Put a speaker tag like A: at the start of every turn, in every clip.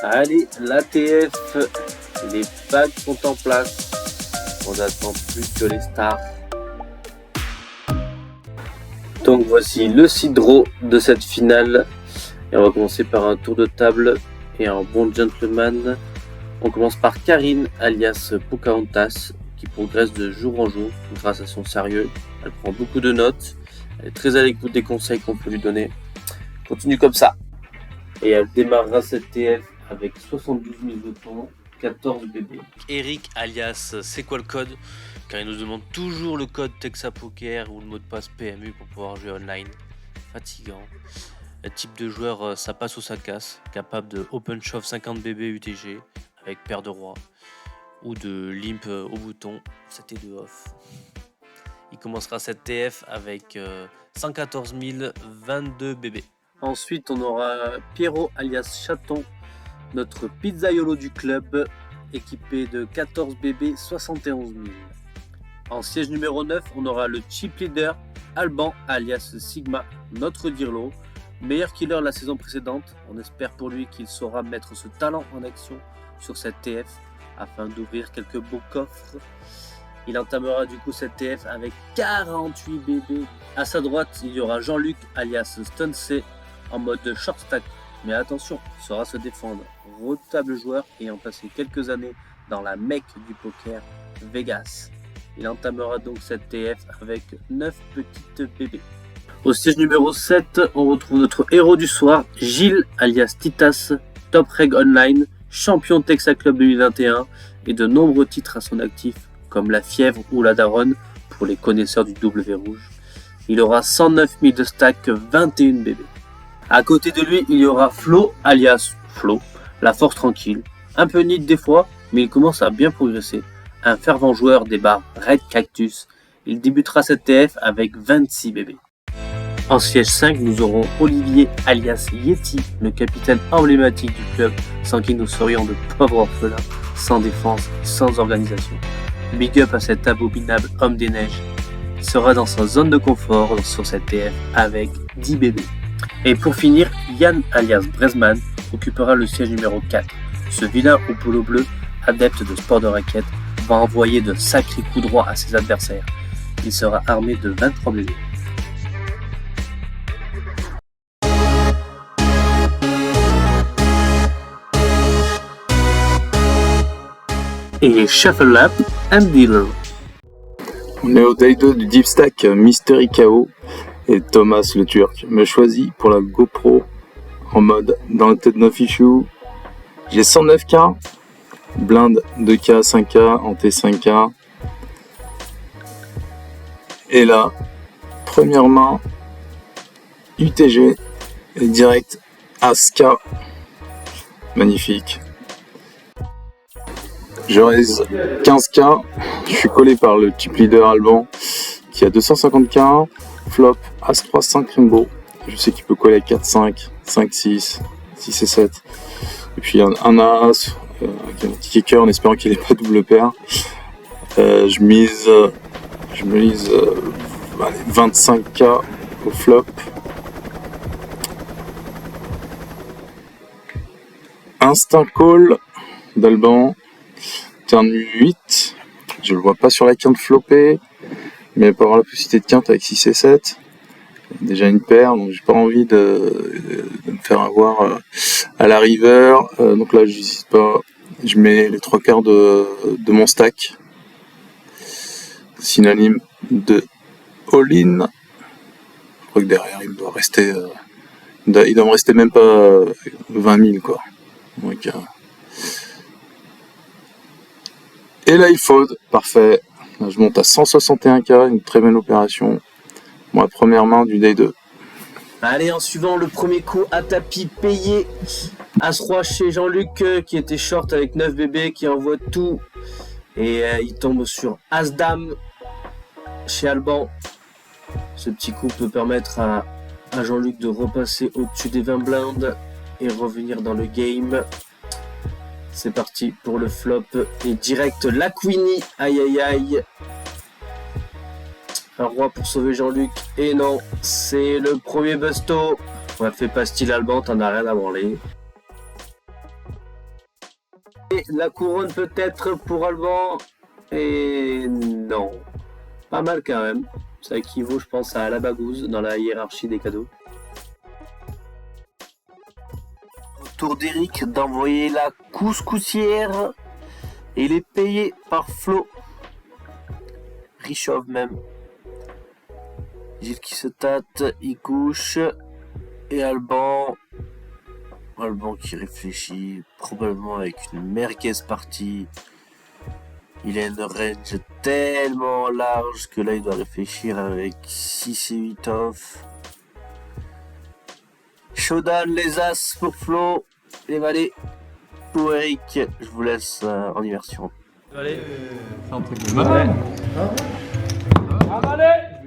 A: Allez, l'ATF, les bagues sont en place. On n'attend plus que les stars. Donc voici le sidro de cette finale. Et on va commencer par un tour de table et un bon gentleman. On commence par Karine, alias Pocahontas, qui progresse de jour en jour grâce à son sérieux. Elle prend beaucoup de notes. Elle est très à l'écoute des conseils qu'on peut lui donner. Continue comme ça. Et elle démarrera cette TF avec 72 000 jetons, 14 bébés.
B: Eric, alias C'est quoi le code, car il nous demande toujours le code Texapoker ou le mot de passe PMU pour pouvoir jouer online. Fatigant. Le type de joueur, ça passe ou ça casse, capable de open shove 50 bébés UTG avec paire de roi ou de limp au bouton, c'était de off. Il commencera cette TF avec 114 022 bébés.
A: Ensuite, on aura Pierrot alias Chaton, notre pizzaiolo du club, équipé de 14 bébés, 71 000. En siège numéro 9, on aura le chip leader Alban alias Sigma, notre dirlo, meilleur killer la saison précédente. On espère pour lui qu'il saura mettre ce talent en action sur cette TF afin d'ouvrir quelques beaux coffres. Il entamera du coup cette TF avec 48 bébés. À sa droite, il y aura Jean-Luc alias Stunce en mode short stack. Mais attention, il saura se défendre. Redoutable joueur ayant passé quelques années dans la mecque du poker, Vegas. Il entamera donc cette TF avec 9 petites bébés. Au siège numéro 7, on retrouve notre héros du soir, Gilles alias Titas, top reg online, champion Texas Club 2021 et de nombreux titres à son actif, comme la fièvre ou la daronne pour les connaisseurs du W rouge. Il aura 109 000 de stack, 21 bébés. À côté de lui, il y aura Flo, alias Flo, la force tranquille, un peu nid des fois, mais il commence à bien progresser. Un fervent joueur des bars Red Cactus, il débutera cette TF avec 26 bébés. En siège 5, nous aurons Olivier, alias Yeti, le capitaine emblématique du club, sans qui nous serions de pauvres orphelins, sans défense, sans organisation. Big up à cet abominable homme des neiges. Il sera dans sa zone de confort sur cette TF avec 10 bébés. Et pour finir, Yann alias Bresman occupera le siège numéro 4. Ce vilain au polo bleu, adepte de sport de raquette, va envoyer de sacrés coups droits à ses adversaires. Il sera armé de 23 bébés. Et Shuffle Up and Dealer.
C: On est au day 2 du Deep Stack Mystery KO et Thomas le Turc me choisit pour la GoPro en mode dans la tête 9 issue. J'ai 109K, blind 2K, 5K, en T5K. Et là, première main, UTG et direct As-K. Magnifique. Je raise 15K, je suis collé par le chip leader Alban qui a 250K, flop As-3, 5 Rainbow, je sais qu'il peut coller 4, 5, 5, 6, 6 et 7, et puis un As, avec un petit kicker en espérant qu'il n'ait pas double paire. Je mise 25K au flop, instinct call d'Alban, turn 8, je le vois pas sur la quinte floppée, mais il peut avoir la possibilité de quinte avec 6 et 7. Déjà une paire, donc j'ai pas envie de me faire avoir à la river. Donc là, j'hésite pas, je mets les 3 paires de mon stack, synonyme de all-in. Je crois que derrière, il doit rester, il doit me rester même pas 20 000 quoi. Donc, et là il fold, parfait. Là, je monte à 161K, une très belle opération. Moi, première main du day 2.
A: Allez, en suivant le premier coup à tapis payé. As-Roi chez Jean-Luc qui était short avec 9 bébés, qui envoie tout. Et il tombe sur As-Dame chez Alban. Ce petit coup peut permettre à Jean-Luc de repasser au-dessus des 20 blindes et revenir dans le game. C'est parti pour le flop et direct la Queenie, aïe aïe aïe. Un roi pour sauver Jean-Luc et non, c'est le premier busto. Ouais, fais pas style Alban, t'en as rien à branler. Et la couronne peut-être pour Alban. Et non. Pas mal quand même. Ça équivaut, je pense, à la bagouze dans la hiérarchie des cadeaux. Tour d'Eric d'envoyer la couscoussière. Et il est payé par Flo. Richov même. Gilles qui se tâte, il couche. Et Alban qui réfléchit, probablement avec une merguez partie. Il a une range tellement large que là il doit réfléchir avec 6 et 8 off. Showdown, les As pour Flo, les valets pour Eric. Je vous laisse en immersion.
B: Allez,
D: C'est un truc de malade.
E: Allez.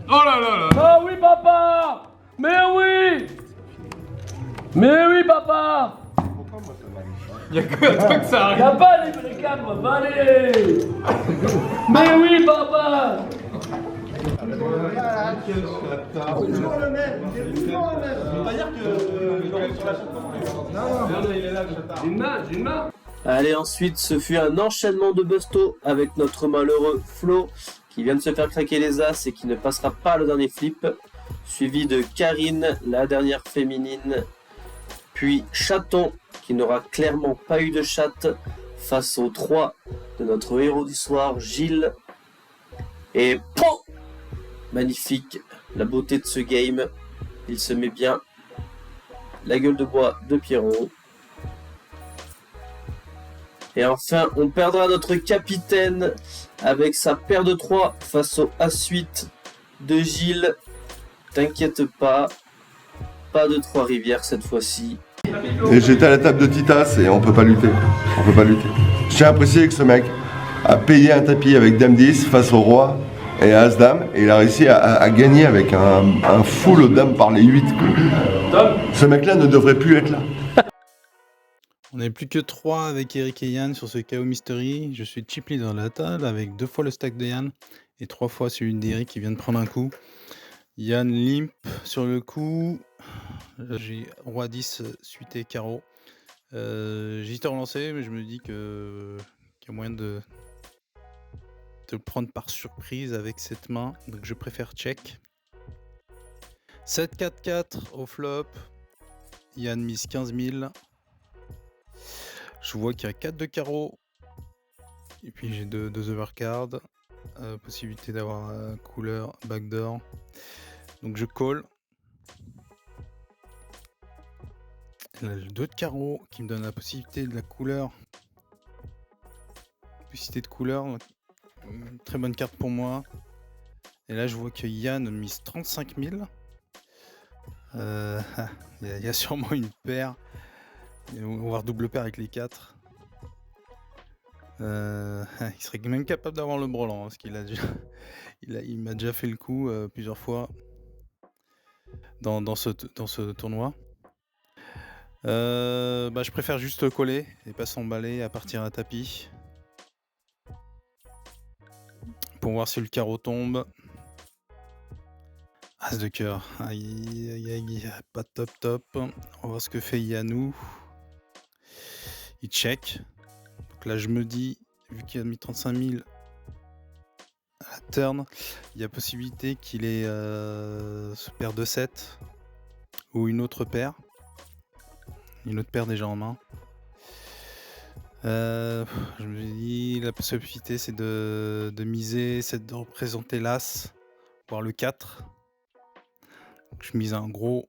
D: Oh là là là.
E: Ah oui, papa. Mais oui. Mais oui, papa.
D: Y'a que toi que ça arrive.
E: Y'a pas les bricanes, papa, allez. Mais oui, papa. J'ai une main.
A: Allez, ensuite, ce fut un enchaînement de busto avec notre malheureux Flo qui vient de se faire craquer les As et qui ne passera pas le dernier flip, suivi de Karine, la dernière féminine, puis Chaton qui n'aura clairement pas eu de chatte face aux 3 de notre héros du soir, Gilles. Et POM! Magnifique, la beauté de ce game, il se met bien. La gueule de bois de Pierrot. Et enfin, on perdra notre capitaine avec sa paire de 3 face au As-8 de Gilles. T'inquiète pas, pas de 3 rivières cette fois-ci.
F: Et j'étais à la table de Titas et on peut pas lutter. On peut pas lutter. Je tiens à préciser que ce mec a payé un tapis avec Dame 10 face au roi et à As-Dame et il a réussi à gagner avec un full Dame par les 8. Ce mec-là ne devrait plus être là.
G: On n'est plus que 3 avec Eric et Yann sur ce KO Mystery. Je suis chip leader de la table avec 2 fois le stack de Yann et 3 fois celui d'Eric qui vient de prendre un coup. Yann limp sur le coup. J'ai roi 10 suité carreau. J'hésitais à relancer mais je me dis qu'il y a moyen de le prendre par surprise avec cette main. Donc je préfère check. 7-4-4 au flop. Yann mise 15 000. Je vois qu'il y a 4 de carreau. Et puis j'ai 2 overcards. Possibilité d'avoir couleur backdoor. Donc je call. Là j'ai 2 de carreau qui me donne la possibilité de la couleur. Possibilité de couleur. Une très bonne carte pour moi. Et là je vois que Yann mise 35 000. Il y a sûrement une paire. On va voir double paire avec les 4. Il serait même capable d'avoir le brelan parce qu'il a déjà, il m'a déjà fait le coup plusieurs fois dans ce tournoi. Je préfère juste coller et pas s'emballer à partir à tapis pour voir si le carreau tombe. As de cœur, aïe, pas top. On va voir ce que fait Yannou. Il check. Donc là je me dis, vu qu'il a mis 35 000 à la turn, il y a possibilité qu'il ait ce paire de 7 ou une autre paire. Une autre paire déjà en main. Je me dis, la possibilité c'est de miser, c'est de représenter l'As, voire le 4. Donc, je mise un gros.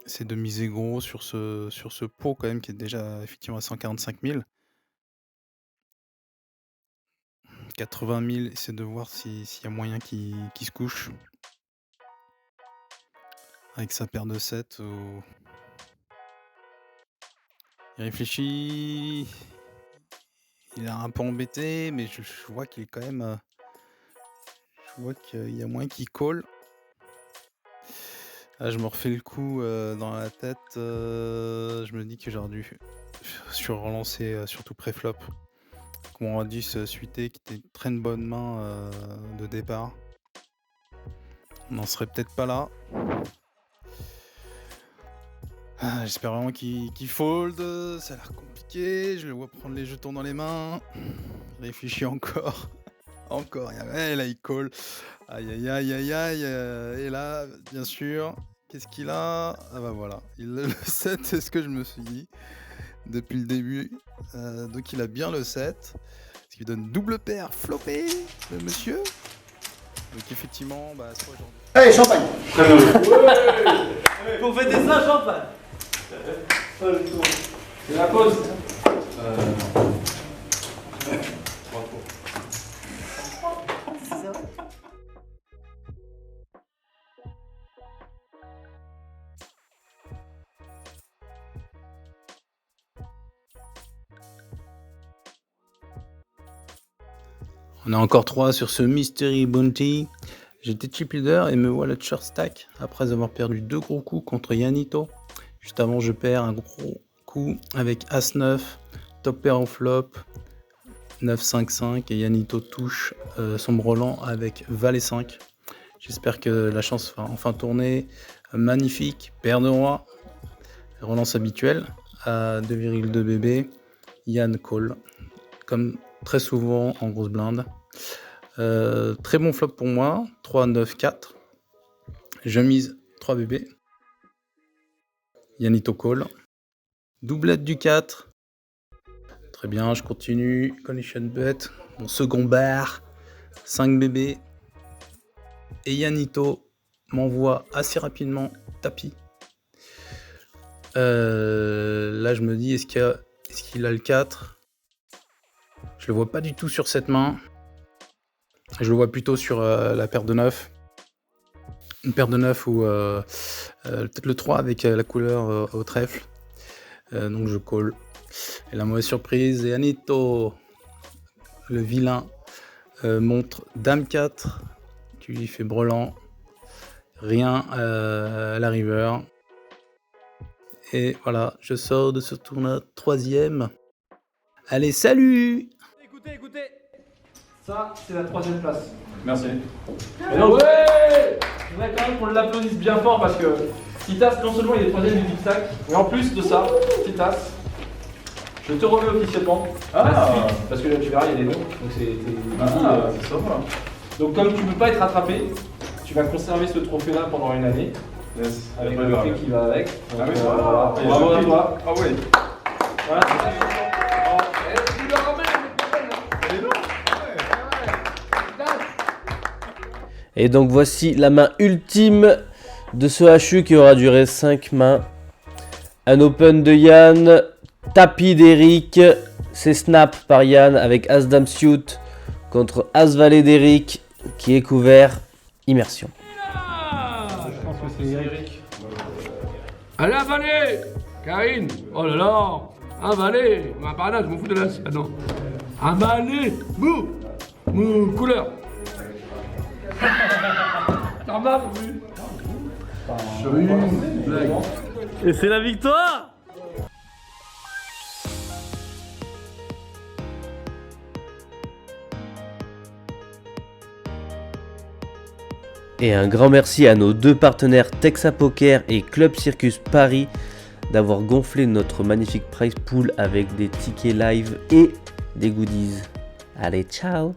G: C'est de miser gros sur ce pot quand même qui est déjà effectivement à 145 000. 80 000, c'est de voir s'il y a moyen qu'il se couche. Avec sa paire de 7. Il réfléchit. Il est un peu embêté, mais je vois qu'il est quand même... Je vois qu'il y a moyen qu'il call. Ah, je me refais le coup dans la tête. Je me dis que j'aurais dû relancer surtout pré-flop. Mon roi 10 suité qui était une très bonne main de départ. On n'en serait peut-être pas là. J'espère vraiment qu'il fold. Ça a l'air compliqué. Je le vois prendre les jetons dans les mains. Il réfléchit encore. Encore. Et là, il call. Aïe, aïe, aïe, aïe, aïe. Et là, bien sûr, qu'est-ce qu'il a? Ah bah voilà. Il a le 7, c'est ce que je me suis dit depuis le début. Donc il a bien le 7. Ce qui lui donne double paire flopé, le monsieur. Donc effectivement, bah, c'est pas aujourd'hui.
F: Allez, champagne.
A: Pour fêter ça, champagne.
E: C'est la pause.
G: On a encore 3 sur ce Mystery Bounty. J'étais chip leader et me voilà short stack après avoir perdu 2 gros coups contre Yanito. Juste avant, je perds un gros coup avec As-9, top pair en flop, 9-5-5 et Yanito touche son brelan avec Valet 5. J'espère que la chance va enfin tourner. Magnifique, paire de roi, relance habituelle à 2,2 BB. Yann call, comme très souvent en grosse blinde. Très bon flop pour moi, 3, 9, 4. Je mise 3 BB. Yanito call. Doublette du 4. Très bien, je continue. Condition bet. Mon second bar. 5 BB. Et Yanito m'envoie assez rapidement tapis. Là, je me dis, est-ce qu'il a le 4? Je le vois pas du tout sur cette main. Je le vois plutôt sur la paire de 9. Une paire de 9 ou peut-être le 3 avec la couleur au trèfle. Donc je call. Et la mauvaise surprise, et Yanito, le vilain, montre Dame 4, qui lui fait brelan. Rien à la river. Et voilà, je sors de ce tournoi 3e. Allez, salut!
E: Écoutez. Ça, c'est la 3e place.
D: Merci.
E: Et donc, ouais, je voudrais quand même qu'on l'applaudisse bien fort parce que Titas, non seulement il est 3e du big stack, mais en plus de ça, Titas, je te remets officiellement la suite, parce que là tu verras, il y a des noms, donc c'est
D: ça va.
E: Donc comme tu ne peux pas être rattrapé, tu vas conserver ce trophée-là pendant une année,
D: Yes.
E: avec le prix qui va avec. Donc,
D: Ah oui,
E: voilà.
D: voilà.
E: Bravo à toi.
D: Ah oui.
E: Voilà, c'est ça.
B: Et donc voici la main ultime de ce HU qui aura duré 5 mains. Un open de Yann, tapis d'Eric, c'est snap par Yann avec As-Dame suit contre As-Valet d'Eric qui est couvert immersion.
E: Je pense que c'est Eric.
H: Allez, un valet Karine. Oh là là. Un valet. Un par là, je m'en fous de la... Ah non. Un valet. Mou, couleur. T'as marre, vu.
A: Et c'est la victoire!
B: Et un grand merci à nos 2 partenaires Texa Poker et Club Circus Paris d'avoir gonflé notre magnifique prize pool avec des tickets live et des goodies. Allez, ciao!